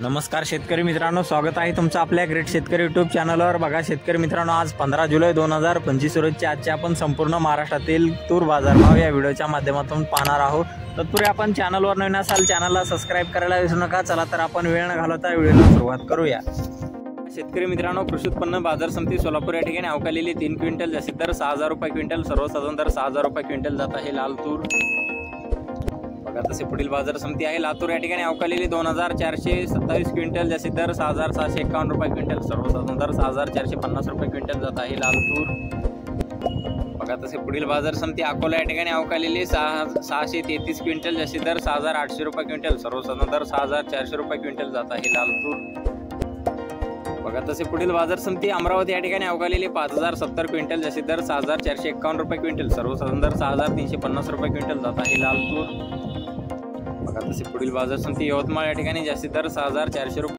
नमस्कार शेतकरी मित्रांनो, स्वागत आहे तुमचं आपल्या ग्रेट शेतकरी यूट्यूब चॅनलवर। बघा शेतकरी मित्रांनो, आज 15 जुलै 2025 रोजचे आजचे आपण संपूर्ण महाराष्ट्रातील तूर बाजारभाव या व्हिडिओच्या माध्यमातून पाहणार आहोत। तत्पूर्वी आपण चॅनलवर नवीन असाल चॅनलला सबस्क्राइब करायला विसरू नका। चला तर आपण वेळ न घालवता व्हिडिओला सुरुवात करूया। शेतकरी मित्रांनो, कृषी उत्पन्न बाजार समिती सोलापूर या ठिकाणी अवकालेली 3 क्विंटल जास्तीत दर 6000 रुपये क्विंटल, सर्वसाधारण दर 6000 रुपये क्विंटल जात आहे लाल तूर। बघा तसे पुढील बाजार समिती आहे लातूर या ठिकाणी अवकालेली 2427 क्विंटल जास्तीत दर 6751 रुपये क्विंटल, सर्वसाधारण दर 6450 रुपये क्विंटल जात आहे लाल तूर। बघा तसे पुढील बाजार समिती अकोला या ठिकाणी अवकालेली 633 क्विंटल जास्तीत दर 6800 रुपये क्विंटल, सर्वसाधारण दर 6400 रुपये क्विंटल जात आहे लाल तूर। बघा तसे पुढील बाजार समिती अमरावती या ठिकाणी अवकालेली 5070 क्विंटल जास्तीत दर 6451 रुपये क्विंटल, सर्वसाधारण दर 6350 रुपये क्विंटल जात आहे लाल तूर। बघा तसे पुढील बाजार समिती यवतमाळ या ठिकाणी जास्तीत दर 6400 रुपये